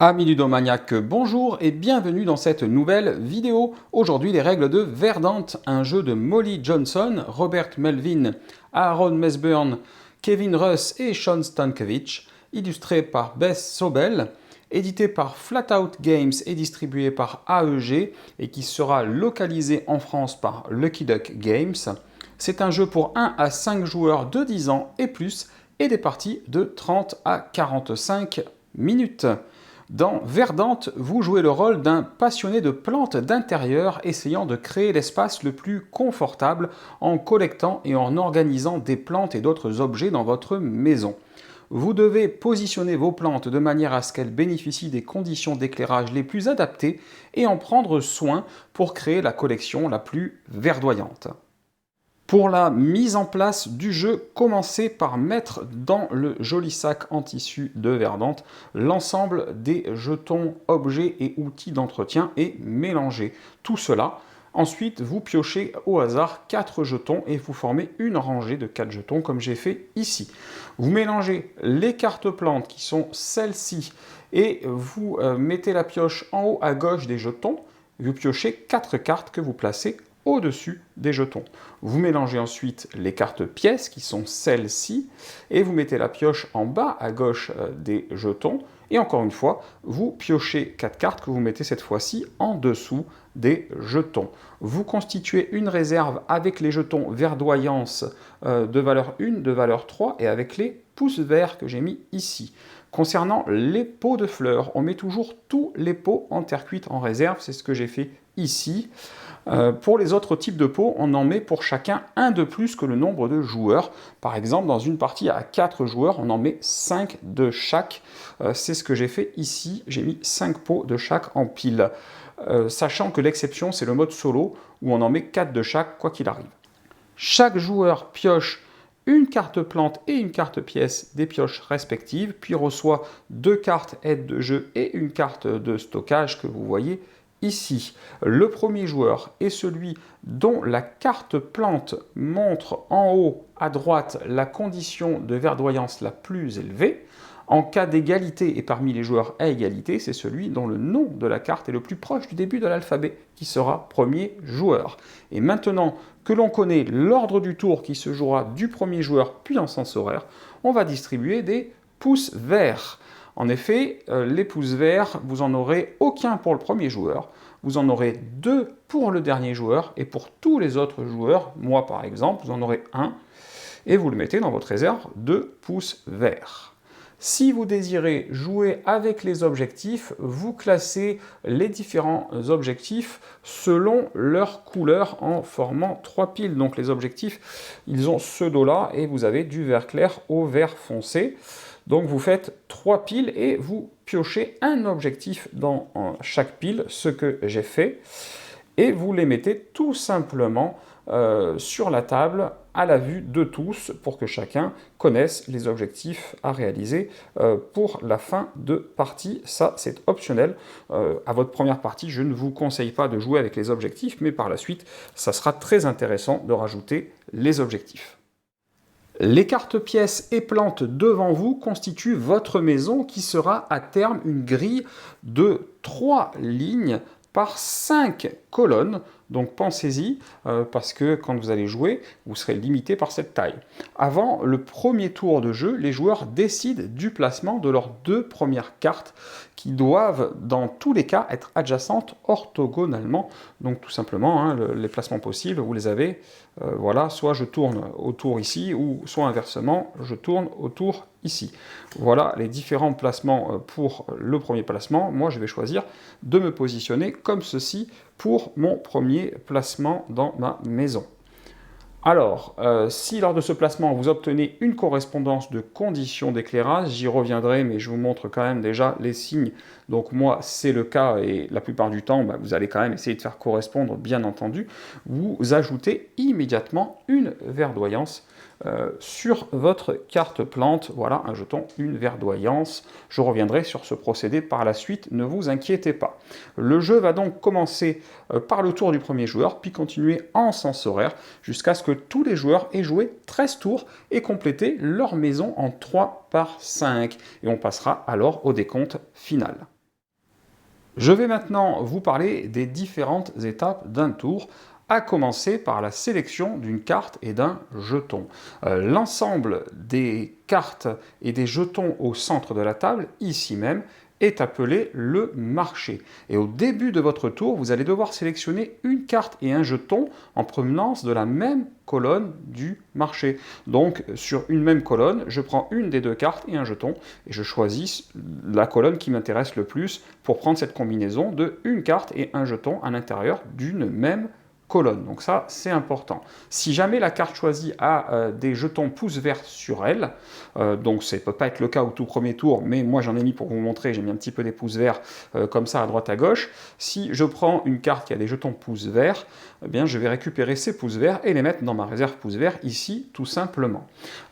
Amis ludomaniaques, bonjour et bienvenue dans cette nouvelle vidéo. Aujourd'hui, les règles de Verdant, un jeu de Molly Johnson, Robert Melvin, Aaron Mesburn, Kevin Russ et Sean Stankiewicz, illustré par Beth Sobel, édité par Flatout Games et distribué par AEG et qui sera localisé en France par Lucky Duck Games. C'est un jeu pour 1 à 5 joueurs de 10 ans et plus et des parties de 30 à 45 minutes. Dans Verdant, vous jouez le rôle d'un passionné de plantes d'intérieur essayant de créer l'espace le plus confortable en collectant et en organisant des plantes et d'autres objets dans votre maison. Vous devez positionner vos plantes de manière à ce qu'elles bénéficient des conditions d'éclairage les plus adaptées et en prendre soin pour créer la collection la plus verdoyante. Pour la mise en place du jeu, commencez par mettre dans le joli sac en tissu de Verdant l'ensemble des jetons, objets et outils d'entretien et mélangez tout cela. Ensuite, vous piochez au hasard 4 jetons et vous formez une rangée de 4 jetons comme j'ai fait ici. Vous mélangez les cartes plantes qui sont celles-ci et vous mettez la pioche en haut à gauche des jetons. Vous piochez 4 cartes que vous placez au-dessus des jetons. Vous mélangez ensuite les cartes pièces qui sont celles-ci et vous mettez la pioche en bas à gauche des jetons et encore une fois, vous piochez 4 cartes que vous mettez cette fois-ci en dessous des jetons. Vous constituez une réserve avec les jetons verdoyance de valeur 1, de valeur 3 et avec les pouces verts que j'ai mis ici. Concernant les pots de fleurs, on met toujours tous les pots en terre cuite en réserve, c'est ce que j'ai fait ici. Pour les autres types de pots, on en met pour chacun un de plus que le nombre de joueurs. Par exemple, dans une partie à 4 joueurs, on en met 5 de chaque. C'est ce que j'ai fait ici, j'ai mis 5 pots de chaque en pile. Sachant que l'exception, c'est le mode solo, où on en met 4 de chaque, quoi qu'il arrive. Chaque joueur pioche une carte plante et une carte pièce des pioches respectives, puis reçoit 2 cartes aide de jeu et une carte de stockage que vous voyez ici. Le premier joueur est celui dont la carte plante montre en haut à droite la condition de verdoyance la plus élevée. En cas d'égalité et parmi les joueurs à égalité, c'est celui dont le nom de la carte est le plus proche du début de l'alphabet qui sera premier joueur. Et maintenant que l'on connaît l'ordre du tour qui se jouera du premier joueur puis en sens horaire, on va distribuer des pouces verts. En effet, les pouces verts, vous n'en aurez aucun pour le premier joueur, vous en aurez 2 pour le dernier joueur, et pour tous les autres joueurs, moi par exemple, vous en aurez 1, et vous le mettez dans votre réserve de pouces verts. Si vous désirez jouer avec les objectifs, vous classez les différents objectifs selon leur couleur en formant 3 piles. Donc les objectifs, ils ont ce dos-là, et vous avez du vert clair au vert foncé. Donc vous faites 3 piles et vous piochez un objectif dans chaque pile, ce que j'ai fait, et vous les mettez tout simplement sur la table à la vue de tous pour que chacun connaisse les objectifs à réaliser pour la fin de partie. Ça, c'est optionnel. À votre première partie, je ne vous conseille pas de jouer avec les objectifs, mais par la suite, ça sera très intéressant de rajouter les objectifs. Les cartes pièces et plantes devant vous constituent votre maison qui sera à terme une grille de 3 lignes par 5 colonnes. Donc pensez-y, parce que quand vous allez jouer, vous serez limité par cette taille. Avant le premier tour de jeu, les joueurs décident du placement de leurs 2 premières cartes qui doivent, dans tous les cas, être adjacentes orthogonalement. Donc tout simplement, les placements possibles, vous les avez, voilà, soit je tourne autour ici, ou soit inversement, je tourne autour ici. Voilà les différents placements pour le premier placement. Moi, je vais choisir de me positionner comme ceci pour mon premier placement dans ma maison. Alors, si lors de ce placement, vous obtenez une correspondance de conditions d'éclairage, j'y reviendrai, mais je vous montre quand même déjà les signes. Donc moi, c'est le cas, et la plupart du temps, vous allez quand même essayer de faire correspondre, bien entendu. Vous ajoutez immédiatement une verdoyance sur votre carte plante. Voilà, un jeton, une verdoyance. Je reviendrai sur ce procédé par la suite, ne vous inquiétez pas. Le jeu va donc commencer par le tour du premier joueur, puis continuer en sens horaire, jusqu'à ce que tous les joueurs aient joué 13 tours et complété leur maison en 3 par 5. Et on passera alors au décompte final. Je vais maintenant vous parler des différentes étapes d'un tour, à commencer par la sélection d'une carte et d'un jeton. L'ensemble des cartes et des jetons au centre de la table, ici même, est appelé le marché. Et au début de votre tour, vous allez devoir sélectionner une carte et un jeton en provenance de la même colonne du marché. Donc sur une même colonne, je prends une des deux cartes et un jeton et je choisis la colonne qui m'intéresse le plus pour prendre cette combinaison de une carte et un jeton à l'intérieur d'une même colonne. Donc ça, c'est important. Si jamais la carte choisie a des jetons pouces verts sur elle, donc ça ne peut pas être le cas au tout premier tour, mais moi j'en ai mis pour vous montrer, j'ai mis un petit peu des pouces verts comme ça à droite à gauche. Si je prends une carte qui a des jetons pouces verts, eh bien je vais récupérer ces pouces verts et les mettre dans ma réserve pouces verts ici, tout simplement.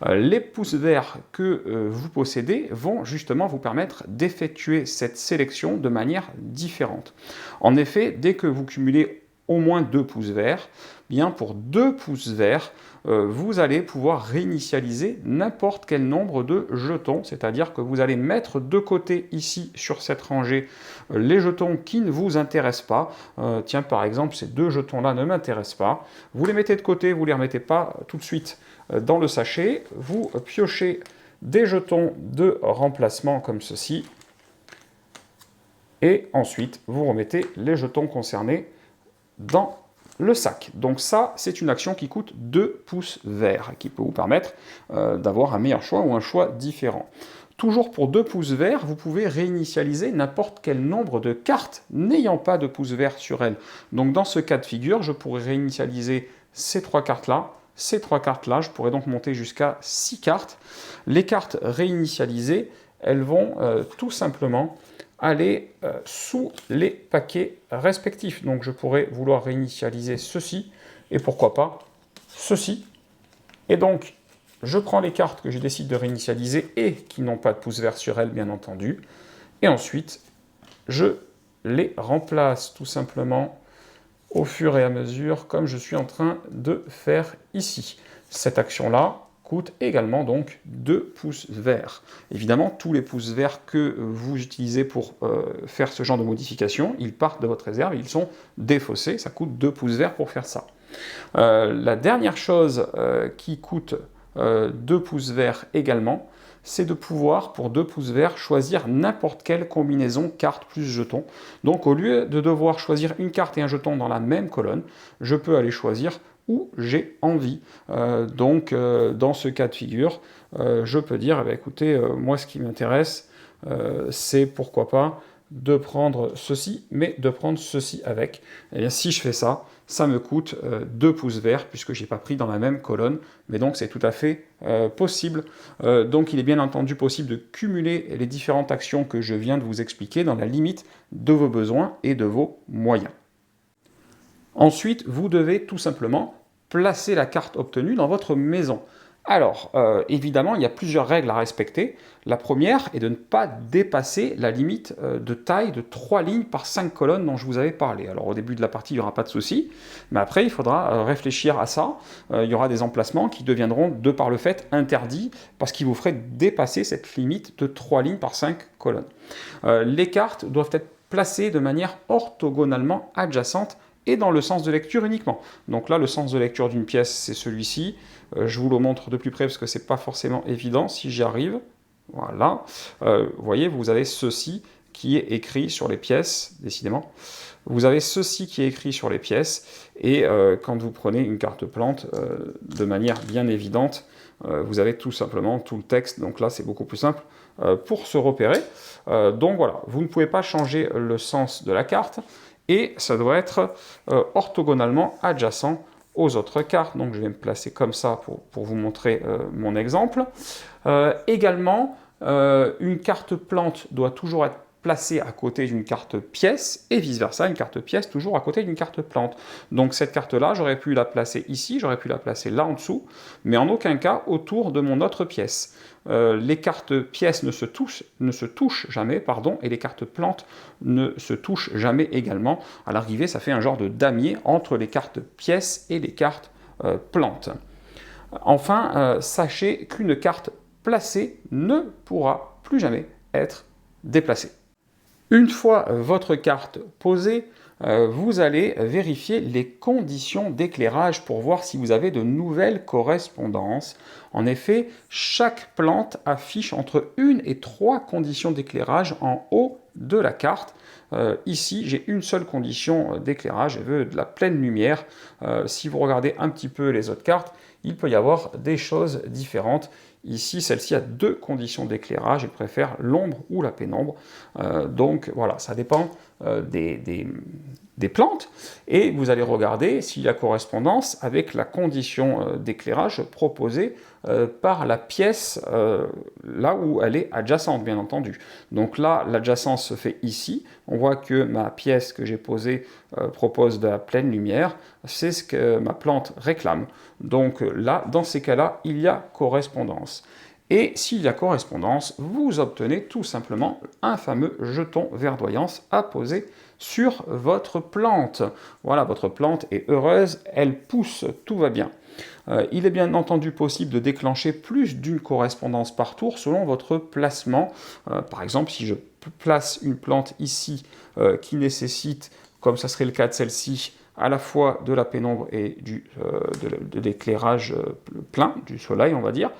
Les pouces verts que vous possédez vont justement vous permettre d'effectuer cette sélection de manière différente. En effet, dès que vous cumulez au moins 2 pouces verts, bien pour 2 pouces verts, vous allez pouvoir réinitialiser n'importe quel nombre de jetons, c'est-à-dire que vous allez mettre de côté ici sur cette rangée les jetons qui ne vous intéressent pas. Tiens, par exemple, ces 2 jetons-là ne m'intéressent pas. Vous les mettez de côté, vous ne les remettez pas tout de suite dans le sachet. Vous piochez des jetons de remplacement comme ceci. Et ensuite, vous remettez les jetons concernés dans le sac. Donc ça, c'est une action qui coûte 2 pouces verts, qui peut vous permettre d'avoir un meilleur choix ou un choix différent. Toujours pour 2 pouces verts, vous pouvez réinitialiser n'importe quel nombre de cartes n'ayant pas de pouces verts sur elles. Donc dans ce cas de figure, je pourrais réinitialiser ces 3 cartes-là, ces 3 cartes-là, je pourrais donc monter jusqu'à 6 cartes. Les cartes réinitialisées, elles vont tout simplement aller sous les paquets respectifs. Donc je pourrais vouloir réinitialiser ceci, et pourquoi pas ceci. Et donc, je prends les cartes que je décide de réinitialiser et qui n'ont pas de pouce vert sur elles, bien entendu. Et ensuite, je les remplace tout simplement au fur et à mesure, comme je suis en train de faire ici. Cette action-là coûte également donc 2 pouces verts. Évidemment, tous les pouces verts que vous utilisez pour faire ce genre de modification, ils partent de votre réserve, ils sont défaussés, ça coûte 2 pouces verts pour faire ça. La dernière chose qui coûte 2 pouces verts également, c'est de pouvoir, pour 2 pouces verts, choisir n'importe quelle combinaison carte plus jeton. Donc au lieu de devoir choisir une carte et un jeton dans la même colonne, je peux aller choisir où j'ai envie. Dans ce cas de figure, je peux dire, écoutez, moi ce qui m'intéresse, c'est pourquoi pas de prendre ceci, mais de prendre ceci avec. Et bien, si je fais ça, ça me coûte 2 pouces verts, puisque je n'ai pas pris dans la même colonne, mais donc c'est tout à fait possible. Donc il est bien entendu possible de cumuler les différentes actions que je viens de vous expliquer dans la limite de vos besoins et de vos moyens. Ensuite, vous devez tout simplement placer la carte obtenue dans votre maison. Alors, évidemment, il y a plusieurs règles à respecter. La première est de ne pas dépasser la limite de taille de 3 lignes par 5 colonnes dont je vous avais parlé. Alors, au début de la partie, il n'y aura pas de souci, mais après, il faudra réfléchir à ça. Il y aura des emplacements qui deviendront, de par le fait, interdits, parce qu'ils vous feraient dépasser cette limite de 3 lignes par 5 colonnes. Les cartes doivent être placées de manière orthogonalement adjacente et dans le sens de lecture uniquement. Donc là, le sens de lecture d'une pièce, c'est celui-ci. Je vous le montre de plus près parce que c'est pas forcément évident si j'y arrive. Voilà. Vous voyez, vous avez ceci qui est écrit sur les pièces, décidément. Vous avez ceci qui est écrit sur les pièces, et quand vous prenez une carte plante, de manière bien évidente, vous avez tout simplement tout le texte. Donc là, c'est beaucoup plus simple pour se repérer. Donc voilà, vous ne pouvez pas changer le sens de la carte, et ça doit être orthogonalement adjacent aux autres cartes. Donc je vais me placer comme ça pour vous montrer mon exemple. Également, une carte plante doit toujours être placée à côté d'une carte pièce, et vice-versa, une carte pièce toujours à côté d'une carte plante. Donc cette carte-là, j'aurais pu la placer ici, j'aurais pu la placer là en dessous, mais en aucun cas autour de mon autre pièce. Les cartes pièces ne se touchent jamais, et les cartes plantes ne se touchent jamais également. À l'arrivée, ça fait un genre de damier entre les cartes pièces et les cartes plantes. Enfin, sachez qu'une carte placée ne pourra plus jamais être déplacée. Une fois votre carte posée, vous allez vérifier les conditions d'éclairage pour voir si vous avez de nouvelles correspondances. En effet, chaque plante affiche entre 1 et 3 conditions d'éclairage en haut de la carte. Ici, j'ai une seule condition d'éclairage, je veux de la pleine lumière. Si vous regardez un petit peu les autres cartes, il peut y avoir des choses différentes. Ici, celle-ci a 2 conditions d'éclairage, elle préfère l'ombre ou la pénombre. Donc voilà, ça dépend des plantes, et vous allez regarder s'il y a correspondance avec la condition d'éclairage proposée par la pièce là où elle est adjacente, bien entendu. Donc là, l'adjacence se fait ici. On voit que ma pièce que j'ai posée propose de la pleine lumière. C'est ce que ma plante réclame. Donc là, dans ces cas-là, il y a correspondance. Et s'il y a correspondance, vous obtenez tout simplement un fameux jeton verdoyance à poser sur votre plante. Voilà, votre plante est heureuse, elle pousse, tout va bien. Il est bien entendu possible de déclencher plus d'une correspondance par tour selon votre placement. Par exemple, si je place une plante ici qui nécessite, comme ça serait le cas de celle-ci, à la fois de la pénombre et de l'éclairage plein, du soleil, on va dire.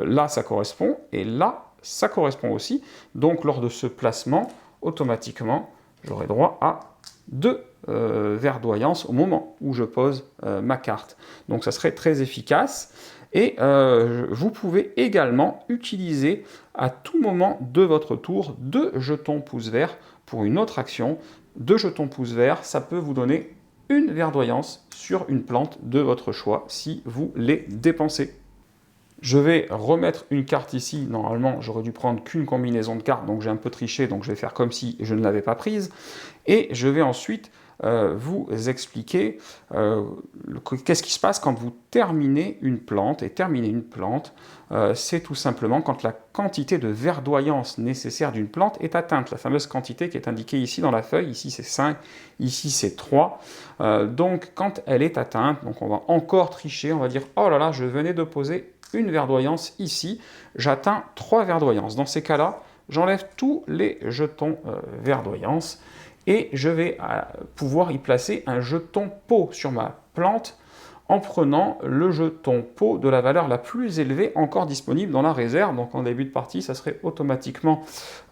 Là, ça correspond, et là, ça correspond aussi. Donc, lors de ce placement, automatiquement, j'aurai droit à 2 verdoyances au moment où je pose ma carte. Donc, ça serait très efficace. Et vous pouvez également utiliser à tout moment de votre tour 2 jetons pouce vert pour une autre action. 2 jetons pouce vert, ça peut vous donner une verdoyance sur une plante de votre choix si vous les dépensez. Je vais remettre une carte ici. Normalement, j'aurais dû prendre qu'une combinaison de cartes, donc j'ai un peu triché, donc je vais faire comme si je ne l'avais pas prise. Et je vais ensuite vous expliquer qu'est-ce qui se passe quand vous terminez une plante. Et terminer une plante, c'est tout simplement quand la quantité de verdoyance nécessaire d'une plante est atteinte. La fameuse quantité qui est indiquée ici dans la feuille, ici c'est 5, ici c'est 3. Donc quand elle est atteinte, donc on va encore tricher, on va dire « Oh là là, je venais de poser une verdoyance ici, j'atteins 3 verdoyances. » Dans ces cas-là, j'enlève tous les jetons verdoyance et je vais pouvoir y placer un jeton pot sur ma plante en prenant le jeton pot de la valeur la plus élevée encore disponible dans la réserve. Donc en début de partie, ça serait automatiquement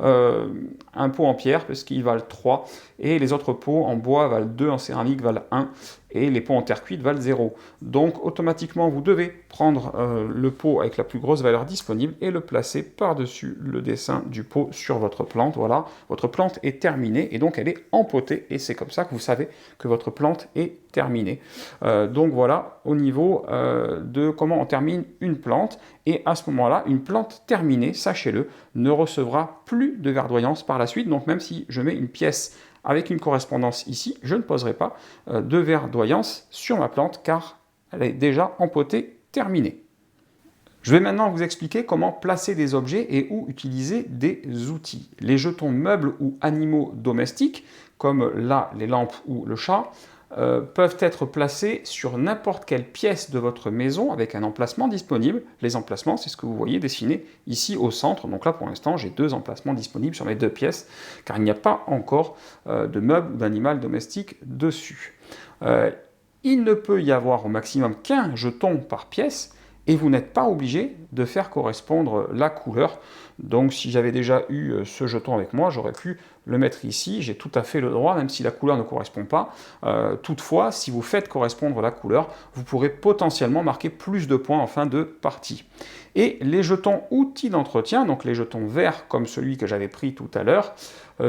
un pot en pierre, parce qu'ils valent 3, et les autres pots en bois valent 2, en céramique valent 1, et les pots en terre cuite valent 0. Donc automatiquement, vous devez prendre le pot avec la plus grosse valeur disponible et le placer par-dessus le dessin du pot sur votre plante. Voilà, votre plante est terminée, et donc elle est empotée, et c'est comme ça que vous savez que votre plante est terminée. Donc voilà, au niveau de comment on termine une plante, et à ce moment-là, une plante terminée, sachez-le, ne recevra plus de verdoyance par la suite. Donc même si je mets une pièce avec une correspondance ici, je ne poserai pas de verdoyance sur ma plante, car elle est déjà empotée, terminée. Je vais maintenant vous expliquer comment placer des objets et où utiliser des outils. Les jetons meubles ou animaux domestiques, comme là les lampes ou le chat, peuvent être placés sur n'importe quelle pièce de votre maison avec un emplacement disponible. Les emplacements, c'est ce que vous voyez dessiné ici au centre. Donc là, pour l'instant, j'ai 2 emplacements disponibles sur mes 2 pièces, car il n'y a pas encore de meuble ou d'animal domestique dessus. Il ne peut y avoir au maximum qu'1 jeton par pièce, et vous n'êtes pas obligé de faire correspondre la couleur. Donc si j'avais déjà eu ce jeton avec moi, j'aurais pu le mettre ici, j'ai tout à fait le droit, même si la couleur ne correspond pas. Toutefois, si vous faites correspondre la couleur, vous pourrez potentiellement marquer plus de points en fin de partie. Et les jetons outils d'entretien, donc les jetons verts comme celui que j'avais pris tout à l'heure,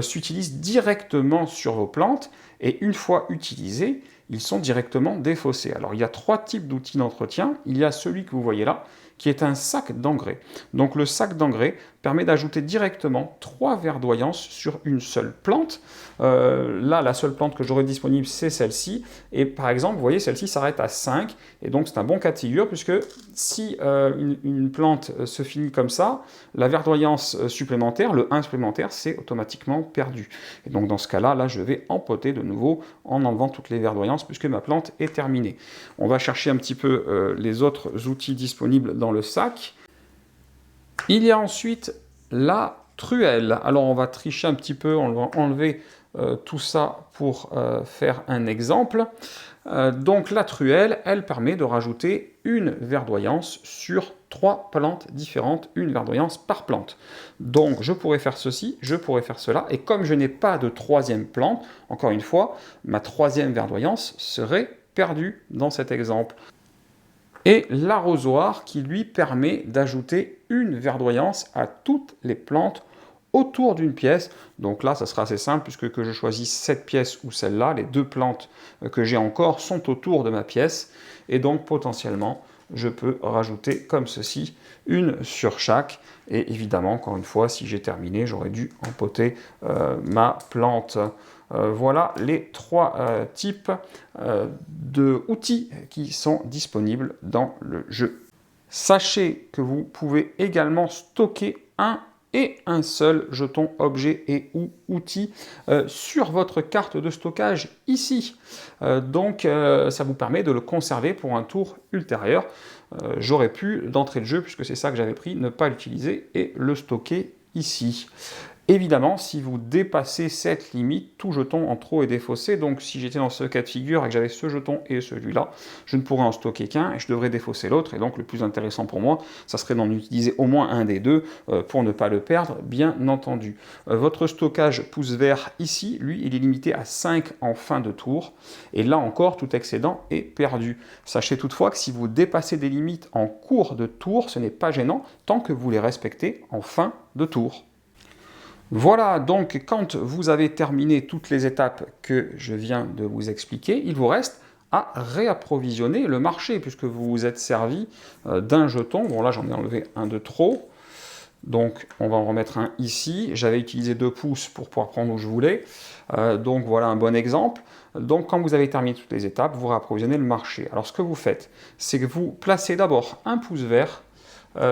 s'utilisent directement sur vos plantes, et une fois utilisés, ils sont directement défaussés. Alors il y a 3 types d'outils d'entretien. Il y a celui que vous voyez là, qui est un sac d'engrais. Donc le sac d'engrais permet d'ajouter directement 3 verdoyances sur une seule plante. Là, la seule plante que j'aurai disponible, c'est celle-ci. Et par exemple, vous voyez, celle-ci s'arrête à 5. Et donc c'est un bon cas de figure, puisque si une plante se finit comme ça, la verdoyance supplémentaire, le 1 supplémentaire, c'est automatiquement perdu. Et donc dans ce cas-là, là, je vais empoter de nouveau en enlevant toutes les verdoyances, puisque ma plante est terminée. On va chercher un petit peu les autres outils disponibles dans le sac. Il y a ensuite la truelle. Alors on va tricher un petit peu, on va enlever tout ça pour faire un exemple. Donc la truelle, elle permet de rajouter une verdoyance sur 3 plantes différentes, une verdoyance par plante. Donc je pourrais faire ceci, je pourrais faire cela, et comme je n'ai pas de troisième plante, encore une fois, ma troisième verdoyance serait perdue dans cet exemple. Et l'arrosoir qui lui permet d'ajouter une verdoyance à toutes les plantes autour d'une pièce. Donc là, ça sera assez simple puisque que je choisisse cette pièce ou celle-là, les 2 plantes que j'ai encore sont autour de ma pièce. Et donc potentiellement, je peux rajouter comme ceci, une sur chaque. Et évidemment, encore une fois, si j'ai terminé, j'aurais dû empoter ma plante. Voilà les 3 types d'outils qui sont disponibles dans le jeu. Sachez que vous pouvez également stocker un seul jeton objet et ou outil sur votre carte de stockage ici. Donc ça vous permet de le conserver pour un tour ultérieur. J'aurais pu, d'entrée de jeu, puisque c'est ça que j'avais pris, ne pas l'utiliser et le stocker ici. Évidemment, si vous dépassez cette limite, tout jeton en trop est défaussé. Donc si j'étais dans ce cas de figure et que j'avais ce jeton et celui-là, je ne pourrais en stocker qu'un et je devrais défausser l'autre. Et donc le plus intéressant pour moi, ça serait d'en utiliser au moins un des deux pour ne pas le perdre, bien entendu. Votre stockage pouce vert ici, lui, il est limité à 5 en fin de tour. Et là encore, tout excédent est perdu. Sachez toutefois que si vous dépassez des limites en cours de tour, ce n'est pas gênant tant que vous les respectez en fin de tour. Voilà, donc quand vous avez terminé toutes les étapes que je viens de vous expliquer, il vous reste à réapprovisionner le marché, puisque vous vous êtes servi d'un jeton. Bon là j'en ai enlevé un de trop, donc on va en remettre un ici. J'avais utilisé 2 pouces pour pouvoir prendre où je voulais, donc voilà un bon exemple. Donc quand vous avez terminé toutes les étapes, vous réapprovisionnez le marché. Alors ce que vous faites, c'est que vous placez d'abord un pouce vert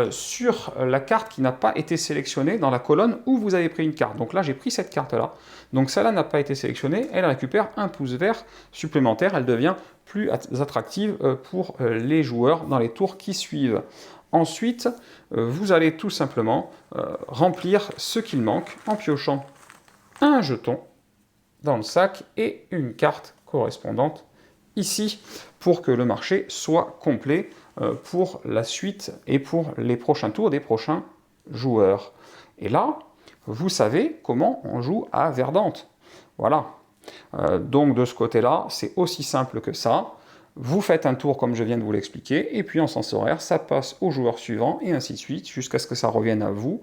sur la carte qui n'a pas été sélectionnée dans la colonne où vous avez pris une carte. Donc là, j'ai pris cette carte-là. Donc celle-là n'a pas été sélectionnée. Elle récupère un pouce vert supplémentaire. Elle devient plus attractive pour les joueurs dans les tours qui suivent. Ensuite, vous allez tout simplement remplir ce qu'il manque en piochant un jeton dans le sac et une carte correspondante ici pour que le marché soit complet pour la suite et pour les prochains tours des prochains joueurs. Et là, vous savez comment on joue à Verdante. Voilà. Donc de ce côté-là, c'est aussi simple que ça. Vous faites un tour comme je viens de vous l'expliquer, et puis en sens horaire, ça passe au joueur suivant, et ainsi de suite, jusqu'à ce que ça revienne à vous,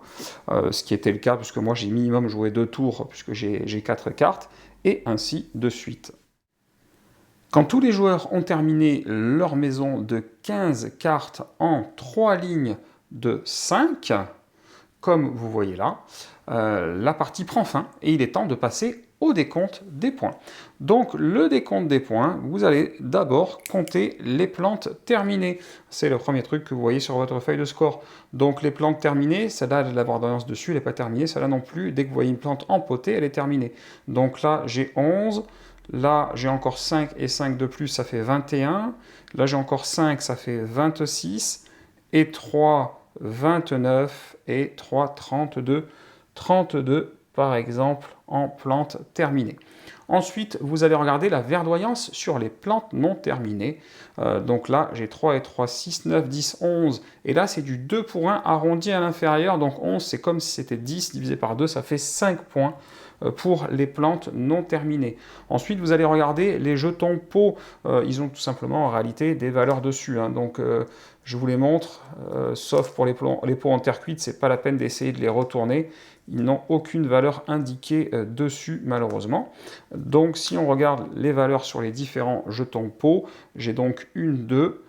ce qui était le cas, puisque moi j'ai minimum joué 2 tours, puisque j'ai 4 cartes, et ainsi de suite. Quand tous les joueurs ont terminé leur maison de 15 cartes en 3 lignes de 5, comme vous voyez là, la partie prend fin et il est temps de passer au décompte des points. Donc le décompte des points, vous allez d'abord compter les plantes terminées. C'est le premier truc que vous voyez sur votre feuille de score. Donc les plantes terminées, celle-là a de la verdoyance dessus, elle n'est pas terminée, celle-là non plus. Dès que vous voyez une plante empotée, elle est terminée. Donc là j'ai 11. Là, j'ai encore 5 et 5 de plus, ça fait 21. Là, j'ai encore 5, ça fait 26. Et 3, 29. Et 3, 32. 32, par exemple, en plantes terminées. Ensuite, vous allez regarder la verdoyance sur les plantes non terminées. Donc là, j'ai 3 et 3, 6, 9, 10, 11. Et là, c'est du 2 pour 1 arrondi à l'inférieur. Donc 11, c'est comme si c'était 10 divisé par 2, ça fait 5 points pour les plantes non terminées. Ensuite, vous allez regarder les jetons pots. Ils ont tout simplement en réalité des valeurs dessus. Donc je vous les montre, sauf pour les pots en terre cuite, c'est pas la peine d'essayer de les retourner. Ils n'ont aucune valeur indiquée dessus, malheureusement. Donc, si on regarde les valeurs sur les différents jetons pots, j'ai donc 1, 2,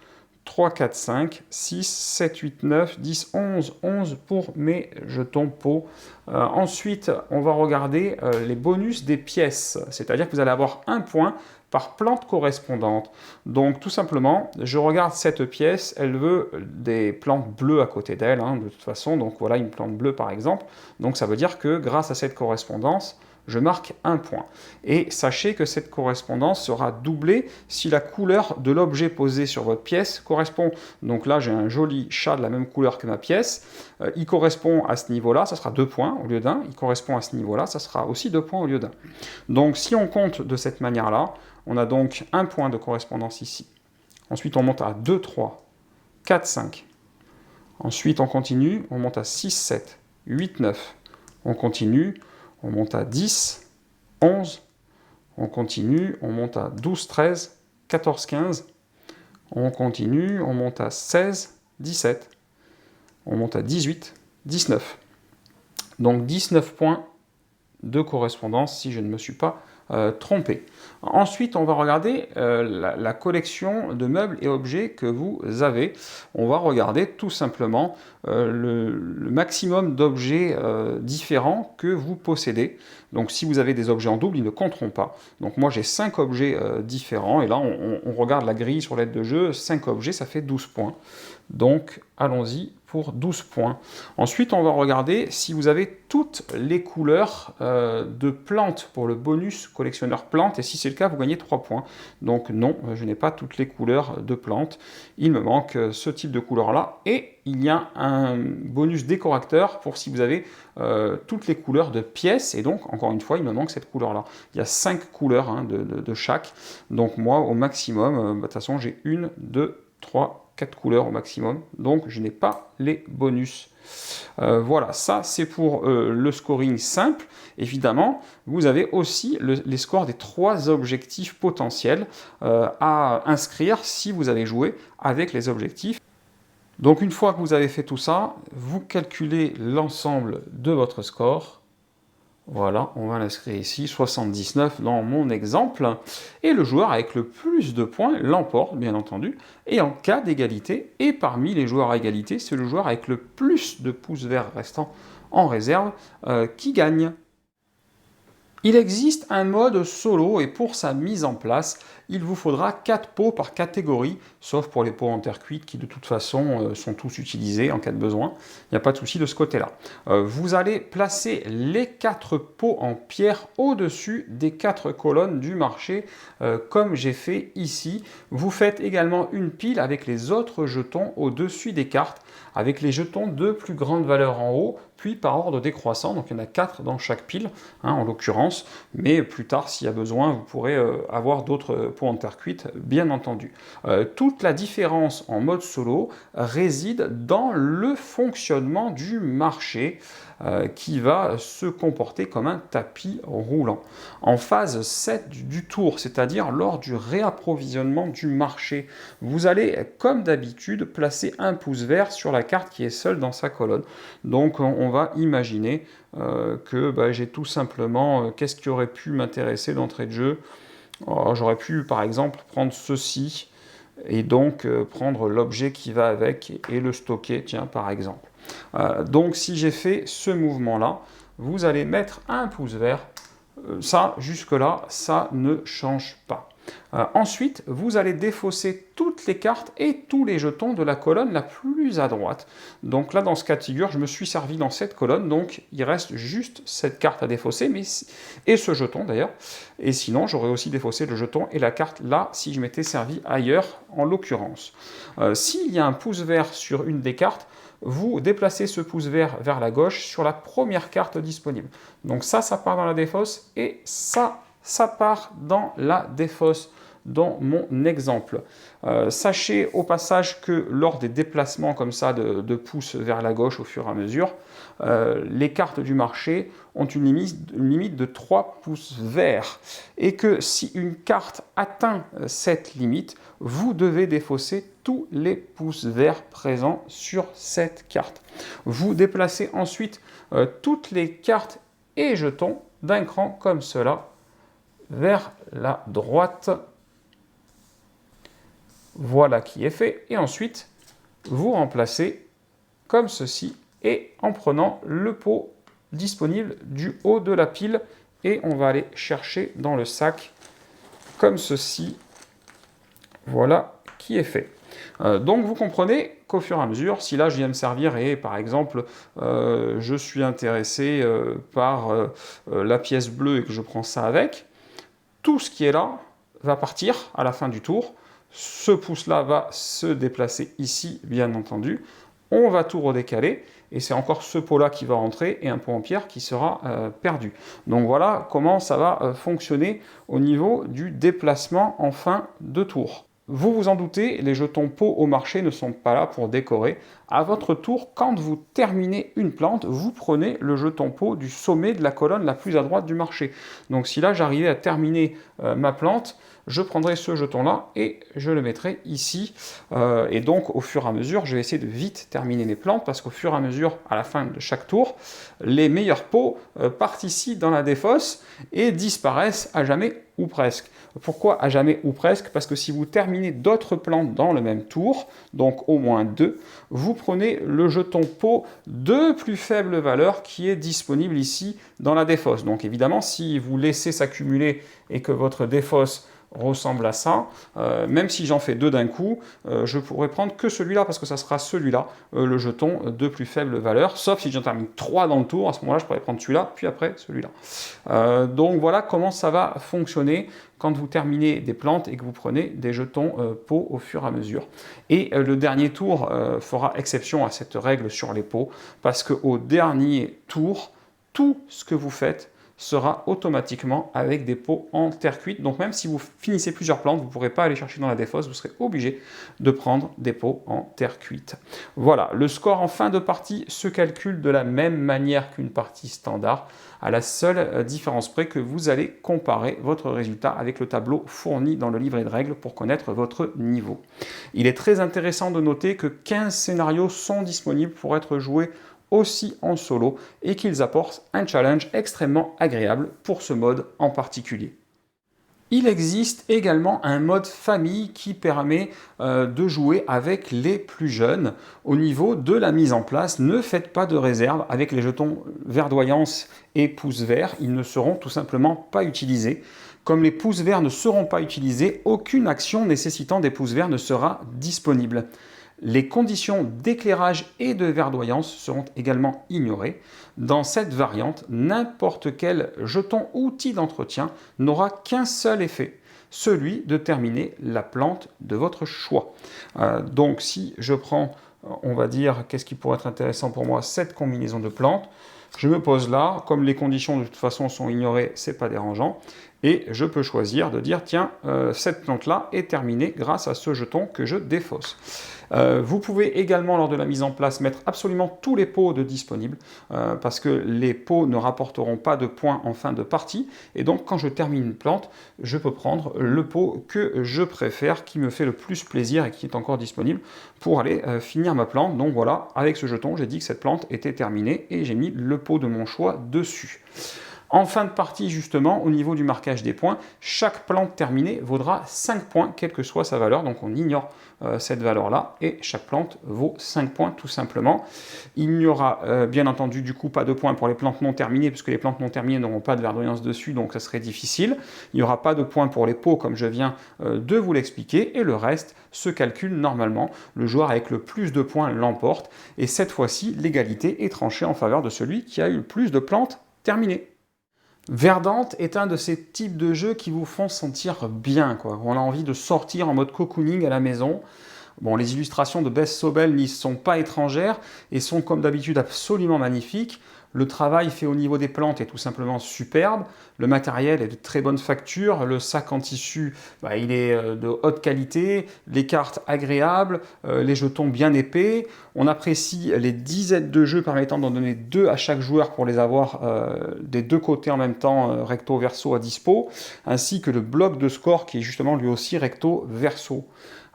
3, 4, 5, 6, 7, 8, 9, 10, 11. 11 pour mes jetons pots. Ensuite, on va regarder les bonus des pièces. C'est-à-dire que vous allez avoir un point par plante correspondante. Donc tout simplement, je regarde cette pièce, elle veut des plantes bleues à côté d'elle, de toute façon, donc voilà une plante bleue par exemple. Donc ça veut dire que grâce à cette correspondance, je marque 1 point. Et sachez que cette correspondance sera doublée si la couleur de l'objet posé sur votre pièce correspond. Donc là, j'ai un joli chat de la même couleur que ma pièce. Il correspond à ce niveau-là, ça sera 2 points au lieu d'1. Il correspond à ce niveau-là, ça sera aussi 2 points au lieu d'1. Donc si on compte de cette manière-là, on a donc 1 point de correspondance ici. Ensuite, on monte à 2, 3, 4, 5. Ensuite, on continue, on monte à 6, 7, 8, 9. On continue, on monte à 10, 11. On continue, on monte à 12, 13, 14, 15. On continue, on monte à 16, 17. On monte à 18, 19. Donc 19 points de correspondance si je ne me suis pas trompé. Ensuite, on va regarder la collection de meubles et objets que vous avez. On va regarder tout simplement le maximum d'objets différents que vous possédez. Donc si vous avez des objets en double, ils ne compteront pas. Donc moi j'ai 5 objets différents, et là on regarde la grille sur l'aide de jeu, 5 objets, ça fait 12 points. Donc allons-y pour 12 points. Ensuite, on va regarder si vous avez toutes les couleurs de plantes pour le bonus collectionneur plantes, et si c'est le cas, vous gagnez 3 points. Donc non, je n'ai pas toutes les couleurs de plantes. Il me manque ce type de couleur-là, et il y a un bonus décorateur pour si vous avez toutes les couleurs de pièces, et donc, encore une fois, il me manque cette couleur-là. Il y a 5 couleurs hein, de chaque, donc moi, au maximum, de toute façon, j'ai 1, 2, 3, 4 couleurs au maximum, donc je n'ai pas les bonus. Voilà, ça c'est pour le scoring simple. Évidemment, vous avez aussi les scores des 3 objectifs potentiels à inscrire si vous avez joué avec les objectifs. Donc une fois que vous avez fait tout ça, vous calculez l'ensemble de votre score. Voilà, on va l'inscrire ici, 79 dans mon exemple. Et le joueur avec le plus de points l'emporte, bien entendu. Et en cas d'égalité, et parmi les joueurs à égalité, c'est le joueur avec le plus de pouces verts restants en réserve qui gagne. Il existe un mode solo, et pour sa mise en place, il vous faudra 4 pots par catégorie, sauf pour les pots en terre cuite qui de toute façon sont tous utilisés en cas de besoin. Il n'y a pas de souci de ce côté-là. Vous allez placer les 4 pots en pierre au-dessus des 4 colonnes du marché, comme j'ai fait ici. Vous faites également une pile avec les autres jetons au-dessus des cartes, avec les jetons de plus grande valeur en haut, puis par ordre décroissant. Donc il y en a 4 dans chaque pile, hein, en l'occurrence, mais plus tard, s'il y a besoin, vous pourrez avoir d'autres pots en terre cuite, bien entendu. Toute la différence en mode solo réside dans le fonctionnement du marché, qui va se comporter comme un tapis roulant. En phase 7 du tour, c'est-à-dire lors du réapprovisionnement du marché, vous allez, comme d'habitude, placer un pouce vert sur la carte qui est seule dans sa colonne. Donc on va imaginer que j'ai tout simplement, qu'est-ce qui aurait pu m'intéresser d'entrée de jeu? J'aurais pu par exemple prendre ceci, et donc prendre l'objet qui va avec et le stocker, tiens, par exemple. Donc si j'ai fait ce mouvement-là, vous allez mettre un pouce vert. Ça, jusque-là, ça ne change pas. Ensuite, vous allez défausser toutes les cartes et tous les jetons de la colonne la plus à droite. Donc là, dans ce cas de figure, je me suis servi dans cette colonne, donc il reste juste cette carte à défausser, et ce jeton d'ailleurs. Et sinon, j'aurais aussi défaussé le jeton et la carte là, si je m'étais servi ailleurs, en l'occurrence. S'il y a un pouce vert sur une des cartes, vous déplacez ce pouce vert vers la gauche sur la première carte disponible. Donc ça part dans la défausse, et ça part dans la défausse dans mon exemple. Sachez au passage que lors des déplacements comme ça de pouces vers la gauche au fur et à mesure, les cartes du marché ont une limite de 3 pouces verts, et que si une carte atteint cette limite, vous devez défausser tous les pouces verts présents sur cette carte. Vous déplacez ensuite toutes les cartes et jetons d'un cran comme cela vers la droite. Voilà qui est fait. Et ensuite, vous remplacez comme ceci, et en prenant le pot disponible du haut de la pile, et on va aller chercher dans le sac comme ceci. Voilà qui est fait. Donc vous comprenez qu'au fur et à mesure, si là je viens me servir et par exemple je suis intéressé par la pièce bleue et que je prends ça avec, tout ce qui est là va partir à la fin du tour. Ce pouce-là va se déplacer ici, bien entendu. On va tout redécaler et c'est encore ce pot-là qui va rentrer et un pot en pierre qui sera perdu. Donc voilà comment ça va fonctionner au niveau du déplacement en fin de tour. Vous vous en doutez, les jetons pots au marché ne sont pas là pour décorer. À votre tour, quand vous terminez une plante, vous prenez le jeton pot du sommet de la colonne la plus à droite du marché. Donc si là j'arrivais à terminer ma plante, je prendrai ce jeton-là et je le mettrai ici. Et donc au fur et à mesure, je vais essayer de vite terminer mes plantes parce qu'au fur et à mesure, à la fin de chaque tour, les meilleurs pots partent ici dans la défausse et disparaissent à jamais ou presque. Pourquoi à jamais ou presque? Parce que si vous terminez d'autres plantes dans le même tour, donc au moins 2, vous prenez le jeton pot de plus faible valeur qui est disponible ici dans la défausse. Donc évidemment, si vous laissez s'accumuler et que votre défausse ressemble à ça, même si j'en fais 2 d'un coup, je pourrais prendre que celui-là, parce que ça sera celui-là, le jeton de plus faible valeur, sauf si j'en termine 3 dans le tour, à ce moment-là je pourrais prendre celui-là, puis après celui-là. Donc voilà comment ça va fonctionner quand vous terminez des plantes et que vous prenez des jetons pots au fur et à mesure. Et le dernier tour fera exception à cette règle sur les pots, parce qu'au dernier tour, tout ce que vous faites sera automatiquement avec des pots en terre cuite. Donc même si vous finissez plusieurs plantes, vous ne pourrez pas aller chercher dans la défausse, vous serez obligé de prendre des pots en terre cuite. Voilà, le score en fin de partie se calcule de la même manière qu'une partie standard, à la seule différence près que vous allez comparer votre résultat avec le tableau fourni dans le livret de règles pour connaître votre niveau. Il est très intéressant de noter que 15 scénarios sont disponibles pour être joués aussi en solo et qu'ils apportent un challenge extrêmement agréable pour ce mode en particulier. Il existe également un mode famille qui permet de jouer avec les plus jeunes. Au niveau de la mise en place, ne faites pas de réserve avec les jetons verdoyance et pouce vert, ils ne seront tout simplement pas utilisés. Comme les pouces verts ne seront pas utilisés, aucune action nécessitant des pouces verts ne sera disponible. Les conditions d'éclairage et de verdoyance seront également ignorées. Dans cette variante, n'importe quel jeton outil d'entretien n'aura qu'un seul effet, celui de terminer la plante de votre choix. Donc si je prends, on va dire, qu'est-ce qui pourrait être intéressant pour moi, cette combinaison de plantes, je me pose là, comme les conditions de toute façon sont ignorées, c'est pas dérangeant, et je peux choisir de dire, tiens, cette plante-là est terminée grâce à ce jeton que je défausse. Vous pouvez également, lors de la mise en place, mettre absolument tous les pots de disponibles, parce que les pots ne rapporteront pas de points en fin de partie, et donc quand je termine une plante, je peux prendre le pot que je préfère, qui me fait le plus plaisir et qui est encore disponible pour aller finir ma plante. Donc voilà, avec ce jeton, j'ai dit que cette plante était terminée, et j'ai mis le pot de mon choix dessus. En fin de partie, justement, au niveau du marquage des points, chaque plante terminée vaudra 5 points, quelle que soit sa valeur. Donc on ignore cette valeur-là, et chaque plante vaut 5 points tout simplement. Il n'y aura bien entendu du coup pas de points pour les plantes non terminées, puisque les plantes non terminées n'auront pas de verdoyance dessus, donc ça serait difficile. Il n'y aura pas de points pour les pots, comme je viens de vous l'expliquer, et le reste se calcule normalement. Le joueur avec le plus de points l'emporte, et cette fois-ci, l'égalité est tranchée en faveur de celui qui a eu le plus de plantes terminées. Verdante est un de ces types de jeux qui vous font sentir bien, quoi. On a envie de sortir en mode cocooning à la maison. Bon, les illustrations de Beth Sobel n'y sont pas étrangères et sont comme d'habitude absolument magnifiques. Le travail fait au niveau des plantes est tout simplement superbe. Le matériel est de très bonne facture. Le sac en tissu, il est de haute qualité. Les cartes agréables. Les jetons bien épais. On apprécie les 10 aides de jeu permettant d'en donner 2 à chaque joueur pour les avoir des deux côtés en même temps, recto verso à dispo. Ainsi que le bloc de score qui est justement lui aussi recto verso.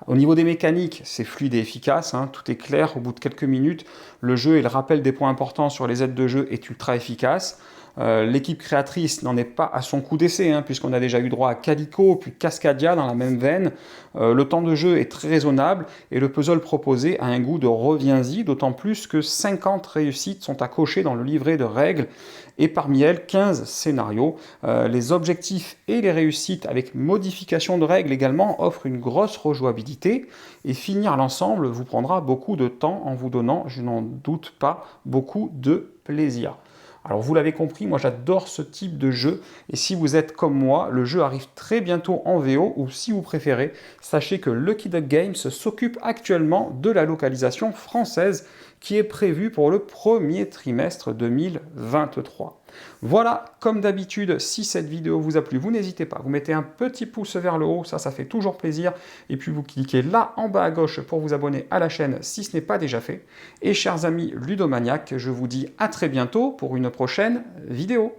Au niveau des mécaniques, c'est fluide et efficace, tout est clair au bout de quelques minutes. Le jeu et le rappel des points importants sur les aides de jeu est ultra efficace. L'équipe créatrice n'en est pas à son coup d'essai, hein, puisqu'on a déjà eu droit à Calico, puis Cascadia dans la même veine. Le temps de jeu est très raisonnable et le puzzle proposé a un goût de reviens-y, d'autant plus que 50 réussites sont à cocher dans le livret de règles et parmi elles 15 scénarios. Les objectifs et les réussites avec modification de règles également offrent une grosse rejouabilité et finir l'ensemble vous prendra beaucoup de temps en vous donnant, je n'en doute pas, beaucoup de plaisir. Alors vous l'avez compris, moi j'adore ce type de jeu et si vous êtes comme moi, le jeu arrive très bientôt en VO ou si vous préférez, sachez que Lucky Duck Games s'occupe actuellement de la localisation française qui est prévue pour le premier trimestre 2023. Voilà, comme d'habitude, si cette vidéo vous a plu, vous n'hésitez pas, vous mettez un petit pouce vers le haut, ça fait toujours plaisir, et puis vous cliquez là en bas à gauche pour vous abonner à la chaîne si ce n'est pas déjà fait. Et chers amis ludomaniaques, je vous dis à très bientôt pour une prochaine vidéo.